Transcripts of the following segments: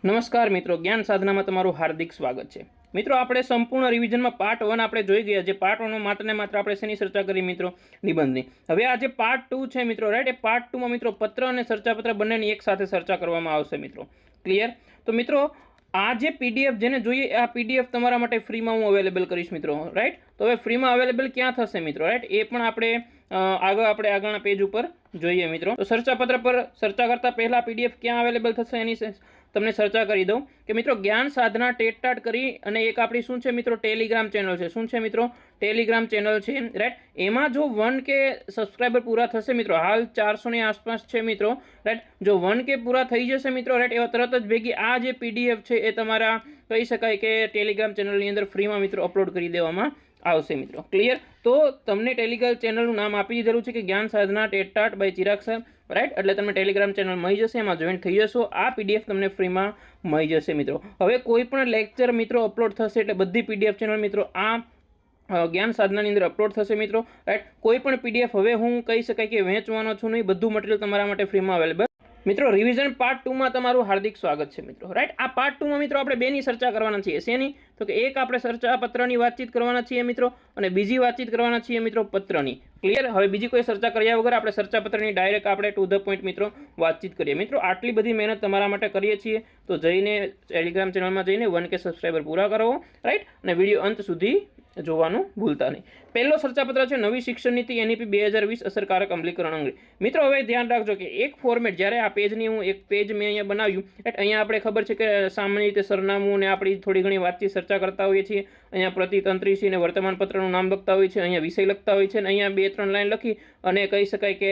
નમસ્કાર મિત્રો, જ્ઞાન સાધનામાં તમારું હાર્દિક સ્વાગત છે। મિત્રો, આપણે સંપૂર્ણ રિવિઝનમાં પાર્ટ 1 આપણે જોઈ ગયા છે। પાર્ટ 1 માત્ર ને માત્ર આપણે શેની ચર્ચા કરી મિત્રો? નિબંધની। હવે આ જે પાર્ટ 2 છે મિત્રો, રાઈટ, એ પાર્ટ 2 માં મિત્રો પત્ર અને ચર્ચાપત્ર બંનેની એક સાથે ચર્ચા કરવામાં આવશે મિત્રો। ક્લિયર? તો મિત્રો, આ જે પીડીએફ જેને જોઈએ આ પીડીએફ તમારા માટે ફ્રીમાં હું અવેલેબલ કરીશ મિત્રો, રાઈટ। તો હવે ફ્રીમાં અવેલેબલ ક્યાં થશે મિત્રો, રાઈટ, એ પણ આપણે આગળના પેજ ઉપર જોઈએ મિત્રો। તો ચર્ચાપત્ર પર ચર્ચા કરતા પહેલા પીડીએફ ક્યાં અવેલેબલ થશે એની તમને ચર્ચા કરી દઉં કે મિત્રો, જ્ઞાન સાધના ટેટ કરી અને એક આપણી શું છે મિત્રો, ટેલિગ્રામ ચેનલ છે। શું છે મિત્રો? ટેલિગ્રામ ચેનલ છે, રાઈટ। એમાં જો 1K સબસ્ક્રાઈબર પૂરા થશે મિત્રો, હાલ 400 ની આસપાસ છે મિત્રો, રાઈટ। જો 1K પૂરા થઈ જશે મિત્રો, રાઈટ, એવા તરત જ ભેગી આ જે પીડીએફ છે એ તમારા કહી શકાય કે ટેલિગ્રામ ચેનલની અંદર ફ્રીમાં મિત્રો અપલોડ કરી દેવામાં આવશે મિત્રો। ક્લિયર? તો તમને ટેલિગ્રામ ચેનલનું નામ આપી દીધેલું છે કે Gyan Sadhana TET by Chirag sir, right. એટલે તમને ટેલિગ્રામ ચેનલ મળી જશે, એમાં જોઈન થઈ જશો, આ પીડીએફ તમને ફ્રીમાં મળી જશે મિત્રો। હવે કોઈ પણ લેક્ચર મિત્રો અપલોડ થશે એટલે બધી પીડીએફ ચેનલ મિત્રો આ જ્ઞાન સાધનાની અંદર અપલોડ થશે મિત્રો, રાઈટ। કોઈ પણ પીડીએફ હવે હું કહી શકાય કે વેચવાનો છું નહીં, બધું મટીરિયલ તમારા માટે ફ્રીમાં અવેલેબલ મિત્રો। રિવિઝન પાર્ટ 2 માં તમારું હાર્દિક સ્વાગત છે મિત્રો, રાઈટ। આ પાર્ટ 2 માં મિત્રો આપણે બેની ચર્ચા કરવાના છીએ। શેની? તો કે એક આપણે ચર્ચાપત્રની વાતચીત કરવાના છીએ મિત્રો, અને બીજી વાતચીત કરવાના છીએ મિત્રો પત્રની। ક્લિયર? હવે બીજી કોઈ ચર્ચા કર્યા વગર આપણે ચર્ચાપત્રની ડાયરેક્ટ આપણે ટુ ધ પોઈન્ટ મિત્રો વાતચીત કરીએ મિત્રો। આટલી બધી મહેનત તમારા માટે કરીએ છીએ, તો જઈને ટેલિગ્રામ ચેનલમાં જઈને 1K સબસ્ક્રાઈબર પૂરા કરો, રાઈટ, અને વિડીયો અંત સુધી જોવાનું ભૂલતા નહીં। પહેલો ચર્ચાપત્ર છે નવી શિક્ષણ નીતિ NEP 2020 અસરકારક અમલીકરણ અંગે। મિત્રો, હવે ધ્યાન રાખજો કે એક ફોર્મેટ, જ્યારે આ પેજની હું એક પેજ મેં અહીંયા બનાવ્યું, રાઈટ, અહીંયા આપણે ખબર છે કે સામાન્ય રીતે સરનામું અને આપણી થોડી ઘણી વાતચીત ચર્ચા કરતા હોઈએ છીએ। અહીંયા પ્રતિતંત્રી છે અને વર્તમાન પત્રનું નામ લખતા હોય છે, અહીંયા વિષય લખતા હોય છે, અને અહીંયા 2-3 લાઈન લખી અને કહી શકાય કે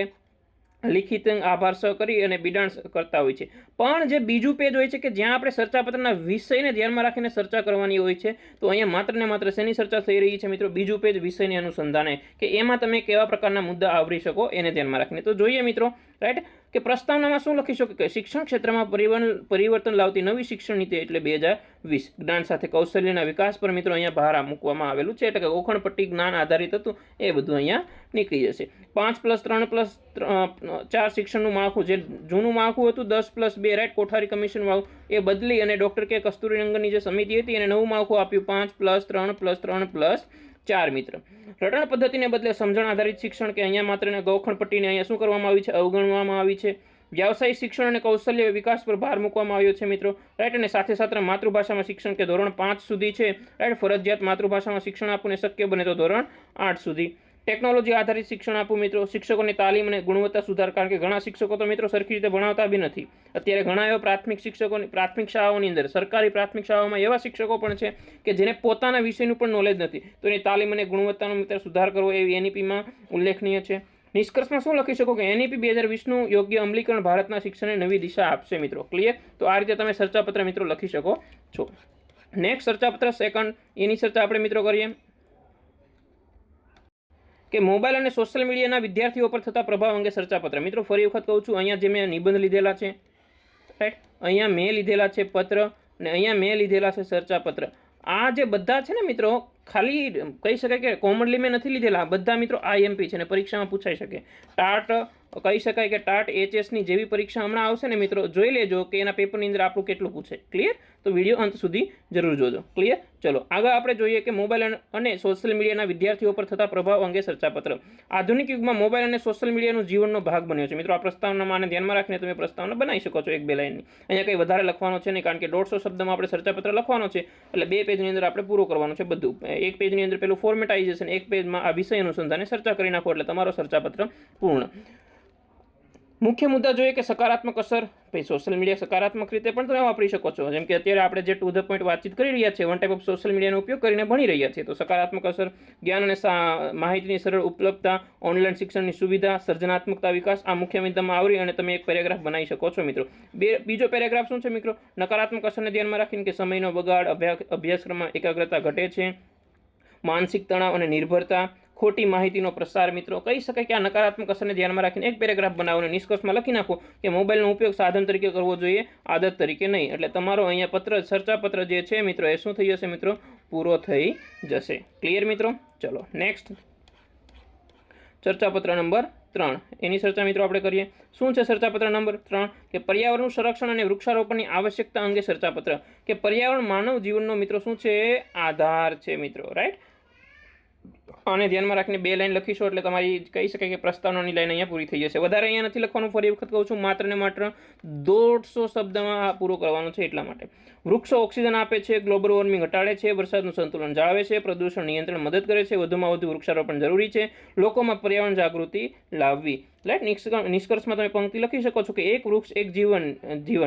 લિખિત આભાર સહ કરી અને બિડાણ કરતા હોય છે। પણ જે બીજું પેજ હોય છે કે જ્યાં આપણે ચર્ચાપત્રના વિષયને ધ્યાનમાં રાખીને ચર્ચા કરવાની હોય છે, તો અહીંયા માત્ર ને માત્ર શેની ચર્ચા થઈ રહી છે મિત્રો? બીજું પેજ વિષયને અનુસંધાને, કે એમાં તમે કેવા પ્રકારના મુદ્દા આવરી શકો એને ધ્યાનમાં રાખીને। તો જોઈએ મિત્રો, રાઈટ, કે પ્રસ્તાવનામાં શું લખી શકો કે શિક્ષણ ક્ષેત્રમાં પરિવર્તન લાવતી નવી શિક્ષણ નીતિ એટલે 2020 જ્ઞાન સાથે કૌશલ્યના વિકાસ પર મિત્રો અહીંયા ભાર મૂકવામાં આવેલું છે। એટલે કે ગોખણપટ્ટી જ્ઞાન આધારિત હતું એ બધું અહીંયા નીકળી જશે। 5+3+4 શિક્ષણનું માળખું, જે જૂનું માળખું હતું 10+2, રાઈટ, કોઠારી કમિશન વાળું, એ બદલી અને ડોક્ટર કે કસ્તુરીરંગનની જે સમિતિ હતી એને નવું માળખું આપ્યું 5+3+3+4 મિત્ર। રટણ પદ્ધતિને બદલે સમજણ આધારિત શિક્ષણ, કે અહીંયા માત્ર ગોખણપટ્ટીને અહીંયા શું કરવામાં આવી છે? અવગણવામાં આવી છે। વ્યાવસાયિક શિક્ષણ અને કૌશલ્ય વિકાસ પર ભાર મૂકવામાં આવ્યો છે મિત્રો, રાઈટ, અને સાથે સાથે માતૃભાષામાં શિક્ષણ, કે ધોરણ 5 સુધી છે, રાઈટ, ફરજિયાત માતૃભાષામાં શિક્ષણ આપવું, શક્ય બને તો ધોરણ 8 સુધી। ટેકનોલોજી આધારિત શિક્ષણ આપવું મિત્રો, શિક્ષકોની તાલીમ અને ગુણવત્તા સુધાર, કારણ કે ઘણા શિક્ષકો તો મિત્રો સરખી રીતે ભણાવતા બી નથી। અત્યારે ઘણા એવા પ્રાથમિક શાળાઓની અંદર, સરકારી પ્રાથમિક શાળાઓમાં એવા શિક્ષકો પણ છે કે જેને પોતાના વિષયનું પણ નોલેજ નથી, તો એની તાલીમ અને ગુણવત્તાનો મિત્ર સુધાર કરવો એવી NEPમાં ઉલ્લેખનીય છે। નિષ્કર્ષમાં શું લખી શકો કે NEP 2020નું યોગ્ય અમલીકરણ ભારતના શિક્ષણને નવી દિશા આપશે મિત્રો। ક્લિયર? તો આ રીતે તમે ચર્ચાપત્ર મિત્રો લખી શકો છો। નેક્સ્ટ ચર્ચાપત્ર સેકન્ડ, એની ચર્ચા આપણે મિત્રો કરીએ કે મોબાઈલ અને સોશિયલ મીડિયાના વિદ્યાર્થીઓ પર થતા પ્રભાવ અંગે ચર્ચાપત્ર। મિત્રો, ફરી વખત કહું છું, અહીંયા જે મેં નિબંધ લીધેલા છે, રાઈટ, અહીંયા મેં લીધેલા છે પત્ર, અને અહીંયા મેં લીધેલા છે ચર્ચાપત્ર। આ જે બધા છે ને મિત્રો, ખાલી કહી શકાય કે કોમનલી મેં નથી લીધેલા, બધા મિત્રો IMP છે અને પરીક્ષામાં પૂછાઈ શકે। ટાટ કહી શકાય કે ટાટ HS ની જેવી પરીક્ષા હમણાં આવશે ને મિત્રો, જોઈ લેજો કે એના પેપરની અંદર આપણું કેટલું પૂછે। ક્લિયર? તો વિડીયો અંત સુધી જરૂર જોજો। ક્લિયર? ચલો આગળ આપણે જોઈએ કે મોબાઈલ અને સોશિયલ મીડિયાના વિદ્યાર્થીઓ પર થતા પ્રભાવ અંગે ચર્ચાપત્ર। આધુનિક યુગમાં મોબાઈલ અને સોશિયલ મીડિયાનો જીવનનો ભાગ બન્યો છે મિત્રો। આ પ્રસ્તાવનામાં ધ્યાનમાં રાખીને તમે પ્રસ્તાવના બનાવી શકો છો 1-2 લાઈનની। અહીંયા કંઈ વધારે લખવાનો છે નહીં, કારણ કે 150 શબ્દમાં આપણે ચર્ચાપત્ર લખવાનો છે, એટલે 2 પેજની અંદર આપણે પૂરું કરવાનું છે બધું। એક પેજની અંદર પેલું ફોર્મેટ આવી જશે અને એક પેજમાં આ વિષય અનુસંધાને ચર્ચા કરી નાખો એટલે તમારો ચર્ચાપત્ર પૂર્ણ। મુખ્ય મુદ્દા જોઈએ કે સકારાત્મક અસર, ભાઈ સોશિયલ મીડિયા સકારાત્મક રીતે પણ તમે વાપરી શકો છો, જેમ કે અત્યારે આપણે જે ટુ ધ પોઈન્ટ વાતચીત કરી રહ્યા છીએ, વન ટાઈપ ઓફ સોશિયલ મીડિયાનો ઉપયોગ કરીને ભણી રહ્યા છીએ, તો સકારાત્મક અસર, જ્ઞાન અને માહિતીની સરળ ઉપલબ્ધતા, ઓનલાઈન શિક્ષણની સુવિધા, સર્જનાત્મકતા વિકાસ, આ મુખ્ય મુદ્દામાં આવરી અને તમે એક પેરેગ્રાફ બનાવી શકો છો મિત્રો। બીજો પેરેગ્રાફ શું છે મિત્રો? નકારાત્મક અસરને ધ્યાનમાં રાખીને કે સમયનો બગાડ, અભ્યાસક્રમમાં એકાગ્રતા ઘટે છે, માનસિક તણાવ અને નિર્ભરતા, ખોટી માહિતીનો પ્રસાર મિત્રો। કહી શકાય કે આ નકારાત્મક અસરને ધ્યાનમાં રાખીને એક પેરેગ્રાફ બનાવો અને નિષ્કર્ષમાં લખી નાખો કે મોબાઈલનો ઉપયોગ સાધન તરીકે કરવો જોઈએ, આદત તરીકે નહીં। એટલે તમારો અહીંયા ચર્ચાપત્ર જે છે મિત્રો એ શું થઈ જશે મિત્રો? પૂરો થઈ જશે। ક્લિયર મિત્રો? ચલો નેક્સ્ટ ચર્ચાપત્ર નંબર 3 એની ચર્ચા મિત્રો આપણે કરીએ। શું છે ચર્ચાપત્ર નંબર 3 કે પર્યાવરણનું સંરક્ષણ અને વૃક્ષારોપણની આવશ્યકતા અંગે ચર્ચાપત્ર કે પર્યાવરણ માનવ જીવનનો મિત્રો શું છે આધાર છે મિત્રો, રાઈટ। આને ધ્યાનમાં રાખીને 2 લાઈન લખીશો એટલે તમારી કહી શકાય કે પ્રસ્તાવનાની લાઈન અહીંયા પૂરી થઈ જશે। વધારે અહીંયા નથી લખવાનું, ફરી વખત કહું છું, માત્ર ને માત્ર 150 શબ્દમાં પૂરો કરવાનો છે એટલા માટે। વૃક્ષો ઓક્સિજન આપે છે, ગ્લોબલ વોર્મિંગ ઘટાડે છે, વરસાદનું સંતુલન જાળવે છે, પ્રદૂષણ નિયંત્રણ મદદ કરે છે, વધુમાં વધુ વૃક્ષારોપણ જરૂરી છે, લોકોમાં પર્યાવરણ જાગૃતિ લાવવી, રાઈટ। નિષ્કર્ષમાં તમે પંક્તિ લખી શકો છો કે એક વૃક્ષ એક જીવન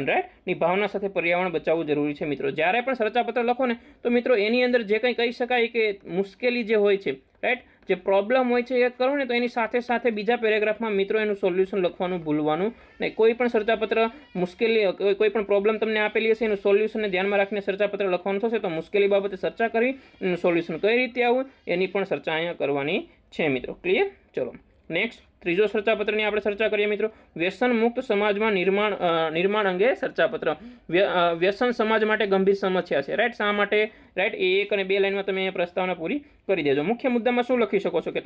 રાઈટ ની ભાવના સાથે પર્યાવરણ બચાવવું જરૂરી છે મિત્રો। જ્યારે પણ ચર્ચાપત્ર લખો ને તો મિત્રો એની અંદર જે કંઈ કહી શકાય કે મુશ્કેલી જે હોય છે, રાઈટ, જે પ્રોબ્લેમ હોય છે એ કરો ને તો એની સાથે સાથે બીજા પેરેગ્રાફમાં મિત્રો એનું સોલ્યુશન લખવાનું ભૂલવાનું નહીં। કોઈ પણ ચર્ચાપત્ર મુશ્કેલી, કોઈ પણ પ્રોબ્લેમ તમને આપેલી હશે એનું સોલ્યુશનને ધ્યાનમાં રાખીને ચર્ચાપત્ર લખવાનું થશે તો મુશ્કેલી બાબતે ચર્ચા કરી એનું સોલ્યુશન કઈ રીતે આવું એની પણ ચર્ચા અહીંયા કરવાની છે મિત્રો। ક્લિયર? ચલો નેક્સ્ટ ત્રીજો ચર્ચાપત્રની આપણે ચર્ચા કરીએ મિત્રો। વ્યસન મુક્ત સમાજમાં નિર્માણ અંગે ચર્ચાપત્ર। વ્યસન સમાજ માટે ગંભીર સમસ્યા છે, રાઈટ। શા માટે, રાઈટ, એ 1 અને 2 લાઈનમાં તમે પ્રસ્તાવના પૂરી કરી દેજો। મુખ્ય મુદ્દામાં શું લખી શકો છો કે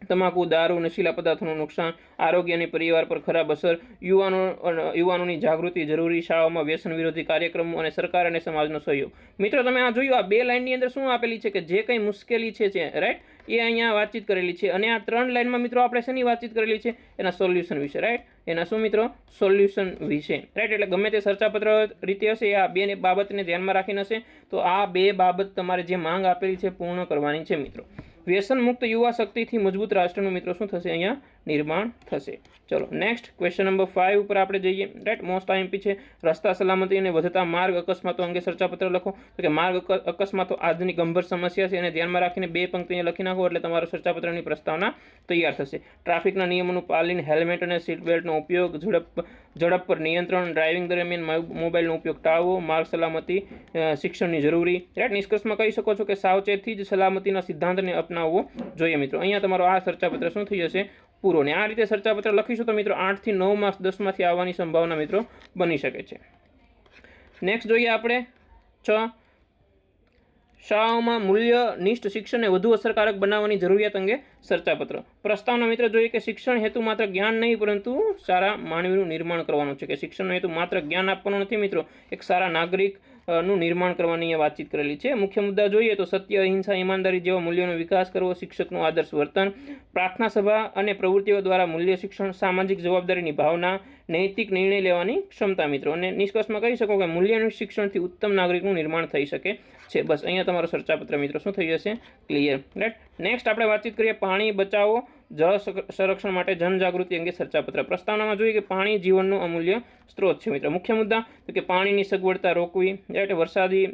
તમાકુ, દારૂ, નશીલા પદાર્થોનું નુકસાન, આરોગ્ય અને પરિવાર પર ખરાબ અસર, યુવાનોની જાગૃતિ જરૂરી, શાળાઓમાં વ્યસન વિરોધી કાર્યક્રમો અને સરકાર અને સમાજનો સહયોગ। મિત્રો તમે આ જોયું, આ 2 લાઈનની અંદર શું આપેલી છે કે જે કંઈ મુશ્કેલી છે રાઈટ, એ અહીંયા વાતચીત કરેલી છે અને આ 3 લાઈનમાં મિત્રો આપણે શેની વાતચીત કરેલી છે એના સોલ્યુશન વિશે, રાઈટ। એના શું મિત્રો સોલ્યુશન વિશે, રાઈટ। એટલે ગમે તે ચર્ચાપત્ર રીતે હશે આ 2 બાબતને ધ્યાનમાં રાખીને હશે તો આ 2 બાબત તમારે જે માંગ આપેલી છે પૂર્ણ કરવાની છે મિત્રો। વ્યસન મુક્ત યુવા શક્તિથી મજબૂત રાષ્ટ્રનું મિત્રો શું થશે અહીંયા નિર્માણ થશે। ચલો નેક્સ્ટ ક્વેશ્ચન નંબર 5 ઉપર આપણે જઈએ, રાઈટ। મોસ્ટ આઈએમપી છે રસ્તા સલામતી અને વધતા માર્ગ અકસ્માતો અંગે ચર્ચાપત્ર લખો તો કે માર્ગ અકસ્માતો આજની ગંભીર સમસ્યા છે અને ધ્યાનમાં રાખીને 2 પંક્તિ અહીંયા લખી નાખો એટલે તમારો ચર્ચાપત્રની પ્રસ્તાવના તૈયાર થશે। ટ્રાફિકના નિયમોનું પાલન, હેલ્મેટ અને સીટ બેલ્ટનો ઉપયોગ, ઝડપ પર નિયંત્રણ, ડ્રાઇવિંગ દરમિયાન મોબાઈલનો ઉપયોગ ટાળવો, માર્ગ સલામતી શિક્ષણની જરૂરી, રાઈટ। નિષ્કર્ષમાં કહી શકો છો કે સાવચેતી જ સલામતીના સિદ્ધાંતને અપનાવવો જોઈએ મિત્રો। અહીંયા તમારો આ ચર્ચાપત્ર શું થઈ જશે પૂરો। ને આ રીતે ચર્ચાપત્ર લખીશું તો મિત્રો 8 થી 9 માર્ક્સ 10માંથી આવવાની સંભાવના મિત્રો બની શકે છે। નેક્સ્ટ જોઈએ આપણે 6 શાળાઓમાં મૂલ્યનિષ્ઠ શિક્ષણને વધુ અસરકારક બનાવવાની જરૂરિયાત અંગે ચર્ચાપત્ર। પ્રસ્તાવના મિત્રો જોઈએ કે શિક્ષણ હેતુ માત્ર જ્ઞાન નહીં પરંતુ સારા માનવીનું નિર્માણ કરવાનું છે, કે શિક્ષણનો હેતુ માત્ર જ્ઞાન આપવાનો નથી મિત્રો, એક સારા નાગરિક નું નિર્માણ કરવાની અહીંયા વાતચીત કરેલી છે। મુખ્ય મુદ્દા જોઈએ તો સત્ય, અહિંસા, ઈમાનદારી જેવા મૂલ્યોનો વિકાસ કરવો, શિક્ષકનું આદર્શ વર્તન, પ્રાર્થના સભા અને પ્રવૃત્તિઓ દ્વારા મૂલ્ય શિક્ષણ, સામાજિક જવાબદારીની ભાવના, નૈતિક નિર્ણય લેવાની ક્ષમતા મિત્રો। અને નિષ્કર્ષમાં કહી શકો કે મૂલ્યનું શિક્ષણથી ઉત્તમ નાગરિકનું નિર્માણ થઈ શકે છે। બસ અહીંયા તમારો ચર્ચાપત્ર મિત્રો શું થઈ જશે ક્લિયર, રાઈટ। નેક્સ્ટ આપણે વાતચીત કરીએ પાણી બચાવો, જળ સંરક્ષણ માટે જનજાગૃતિ અંગે ચર્ચાપત્ર। પ્રસ્તાવનામાં જોઈએ કે પાણી જીવનનો અમૂલ્ય સ્ત્રોત છે મિત્રો। મુખ્ય મુદ્દા તો કે પાણીની સગવડતા રોકવી, રાઈટ, વરસાદી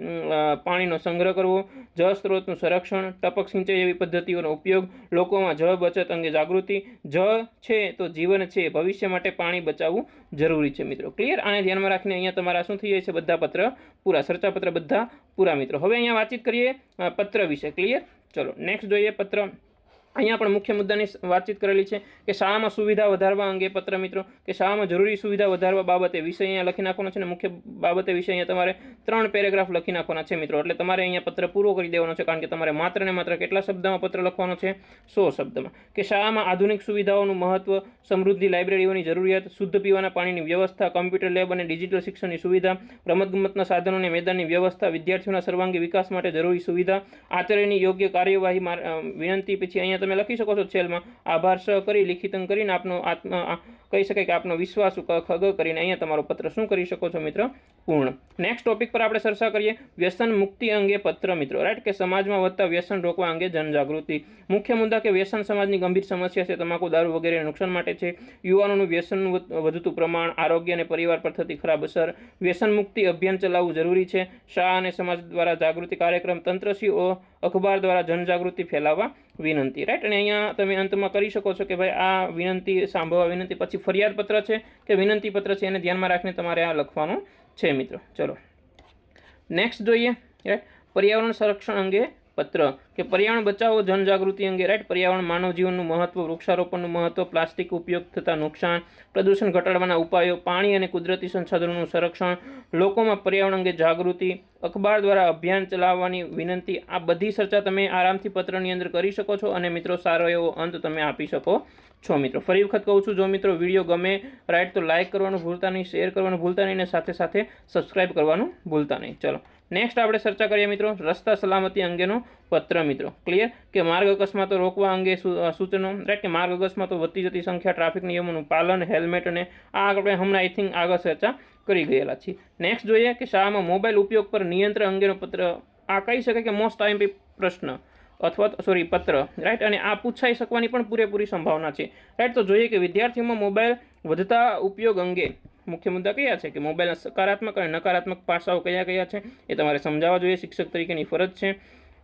પાણીનો સંગ્રહ કરવો, જળ સ્ત્રોતનું સંરક્ષણ, ટપક સિંચાઈ જેવી પદ્ધતિઓનો ઉપયોગ, લોકોમાં જળ બચત અંગે જાગૃતિ, જળ છે તો જીવન છે, ભવિષ્ય માટે પાણી બચાવવું જરૂરી છે મિત્રો। ક્લિયર? આને ધ્યાનમાં રાખીને અહીંયા તમારા શું થઈ જાય છે બધા પત્ર પૂરા, ચર્ચાપત્ર બધા પૂરા મિત્રો। હવે અહીંયા વાતચીત કરીએ પત્ર વિશે। ક્લિયર? ચલો નેક્સ્ટ જોઈએ પત્ર। અહીંયા પણ મુખ્ય મુદ્દાની વાતચીત કરેલી છે કે શાળામાં સુવિધા વધારવા અંગે પત્ર મિત્રો, કે શાળામાં જરૂરી સુવિધા વધારવા બાબતે વિષય અહીંયા લખી નાખવાનો છે અને મુખ્ય બાબતે વિષય અહીંયા તમારે 3 પેરેગ્રાફ લખી નાખવાના છે મિત્રો। એટલે તમારે અહીંયા પત્ર પૂરો કરી દેવાનો છે કારણ કે તમારે માત્ર ને માત્ર કેટલા શબ્દમાં પત્ર લખવાનો છે 100 શબ્દમાં। કે શાળામાં આધુનિક સુવિધાઓનું મહત્વ, સમૃદ્ધિ લાઇબ્રેરીઓની જરૂરિયાત, શુદ્ધ પીવાના પાણીની વ્યવસ્થા, કમ્પ્યુટર લેબ અને ડિજિટલ શિક્ષણની સુવિધા, રમતગમતના સાધનો અને મેદાનની વ્યવસ્થા, વિદ્યાર્થીઓના સર્વાંગી વિકાસ માટે જરૂરી સુવિધા, આચરણની યોગ્ય કાર્યવાહી વિનંતી। પછી અહીંયા તમે લખી શકો છો છેલ્લમાં આભાર કરી લિખિતન કરીને આપનો કહી શકાય કે આપનો વિશ્વાસ ખગ કરીને અહીંયા તમારો પત્ર શું કરી શકો છો મિત્ર પૂર્ણ। નેક્સ્ટ ટોપિક પર આપણે ચર્ચા કરીએ વ્યસન મુક્તિ અંગે પત્ર મિત્રો, રાઈટ, કે સમાજમાં વધતા વ્યસન રોકવા અંગે જનજાગૃતિ। મુખ્ય મુદ્દા કે વ્યસન સમાજની ગંભીર સમસ્યા છે, તમાકુ, દારૂ વગેરે નુકસાન માટે છે, યુવાનોનું વ્યસનનું વધતું પ્રમાણ, આરોગ્ય અને પરિવાર પર થતી ખરાબ અસર, વ્યસન મુક્તિ અભિયાન ચલાવવું જરૂરી છે, શાળા અને સમાજ દ્વારા જાગૃતિ કાર્યક્રમ, તંત્રશ્રીઓ અખબાર દ્વારા જનજાગૃતિ ફેલાવવા વિનંતી, રાઈટ। અને અહીંયા તમે અંતમાં કરી શકો છો કે ભાઈ આ વિનંતી સાંભળવા વિનંતી પછી ફરિયાદ પત્ર છે કે વિનંતી પત્ર છે એને ધ્યાનમાં રાખીને તમારે આ લખવાનું છે મિત્રો। ચલો નેક્સ્ટ જોઈએ, રાઈટ, પર્યાવરણ સંરક્ષણ અંગે પત્ર, કે પર્યાવરણ બચાવો જનજાગૃતિ અંગે, રાઈટ, પર્યાવરણ માનવ જીવનનું મહત્વ, વૃક્ષારોપણનું મહત્વ, પ્લાસ્ટિક ઉપયોગ થતા નુકસાન, પ્રદૂષણ ઘટાડવાના ઉપાયો, પાણી અને કુદરતી સંસાધનોનું સંરક્ષણ, લોકોમાં પર્યાવરણ અંગે જાગૃતિ, અખબાર દ્વારા અભિયાન ચલાવવાની વિનંતી, આ બધી ચર્ચા તમે આરામથી પત્રની અંદર કરી શકો છો અને મિત્રો સારો એવો અંત તમે આપી શકો છો મિત્રો. ફરી વખત કહું છું, જો મિત્રો વિડીયો ગમે રાઈટ તો લાઇક કરવાનું ભૂલતા નહીં, શેર કરવાનું ભૂલતા નહીં અને સાથે સાથે સબસ્ક્રાઇબ કરવાનું ભૂલતા નહીં. ચલો નેક્સ્ટ આપણે ચર્ચા કરીએ મિત્રો રસ્તા સલામતી અંગેનો પત્ર મિત્રો. ક્લિયર કે માર્ગ અકસ્માતો રોકવા અંગે સૂચનો, રાઈટ કે માર્ગ અકસ્માતો વધતી જતી સંખ્યા, ટ્રાફિક નિયમોનું પાલન, હેલ્મેટ અને આ આપણે હમણાં આઈ થિંક આગળ ચર્ચા કરી ગયેલા છીએ. નેક્સ્ટ જોઈએ કે શાળામાં મોબાઈલ ઉપયોગ પર નિયંત્રણ અંગેનો પત્ર. આ કહી શકાય કે મોસ્ટ આઈએમપી પ્રશ્ન અથવા પત્ર, રાઈટ, અને આ પૂછાઈ શકવાની પણ પૂરેપૂરી સંભાવના છે, રાઈટ. તો જોઈએ કે વિદ્યાર્થીઓમાં મોબાઈલ વધતા ઉપયોગ અંગે મુખ્ય મુદ્દા કયા છે, કે મોબાઈલના સકારાત્મક અને નકારાત્મક પાસાઓ કયા કયા છે એ તમારે સમજાવવા જોઈએ, શિક્ષક તરીકેની ફરજ છે.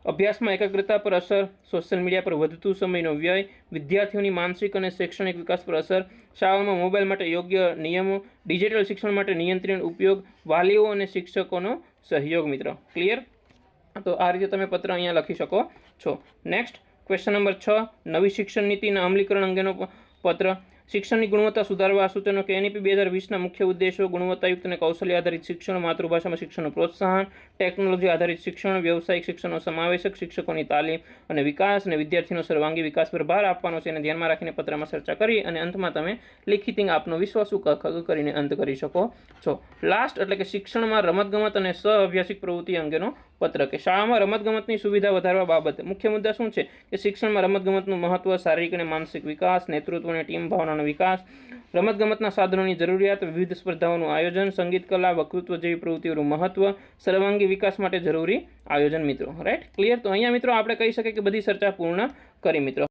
અભ્યાસમાં એકાગ્રતા પર અસર, સોશિયલ મીડિયા પર વધતું સમયનો વ્યય, વિદ્યાર્થીઓની માનસિક અને શૈક્ષણિક વિકાસ પર અસર, શાળામાં મોબાઈલ માટે યોગ્ય નિયમો, ડિજિટલ શિક્ષણ માટે નિયંત્રણ ઉપયોગ, વાલીઓ અને શિક્ષકોનો સહયોગ મિત્રો. ક્લિયર? તો આ રીતે તમે પત્ર અહીંયા લખી શકો છો. નેક્સ્ટ ક્વેશ્ચન નંબર 6, નવી શિક્ષણ નીતિના અમલીકરણ અંગેનો પત્ર. શિક્ષણની ગુણવત્તા સુધારવા સૂચનો કે એનઈપી 2020ના મુખ્ય ઉદ્દેશો: ગુણવત્તાયુક્ત અને કૌશલ્ય આધારિત શિક્ષણ, માતૃભાષામાં શિક્ષણનું પ્રોત્સાહન, ટેકનોલોજી આધારિત શિક્ષણ, વ્યવસાયિક શિક્ષણનો સમાવેશક, શિક્ષકોની તાલીમ અને વિકાસ અને વિદ્યાર્થીનો સર્વાંગી વિકાસ પર ભાર આપવાનો છે. એને ધ્યાનમાં રાખીને પત્રમાં ચર્ચા કરી અને અંતમાં તમે લિખિત આપનો વિશ્વાસુ કરીને અંત કરી શકો છો. લાસ્ટ એટલે કે શિક્ષણમાં રમતગમત અને સહઅભ્યાસિક પ્રવૃત્તિ અંગેનો પત્ર, કે શાળામાં રમતગમતની સુવિધા વધારવા બાબતે મુખ્ય મુદ્દા શું છે, કે શિક્ષણમાં રમતગમતનું મહત્વ, શારીરિક અને માનસિક વિકાસ, નેતૃત્વ અને ટીમ ભાવનાનો વિકાસ, રમતગમતના સાધનોની જરૂરિયાત, વિવિધ સ્પર્ધાઓનું આયોજન, સંગીત, કલા, વક્તૃત્વ જેવી પ્રવૃત્તિઓનું મહત્વ, સર્વાંગી વિકાસ માટે જરૂરી આયોજન મિત્રો. Right, clear? તો અહીંયા મિત્રો આપણે કહી શકીએ કે બધી ચર્ચા પૂર્ણ કરી મિત્રો.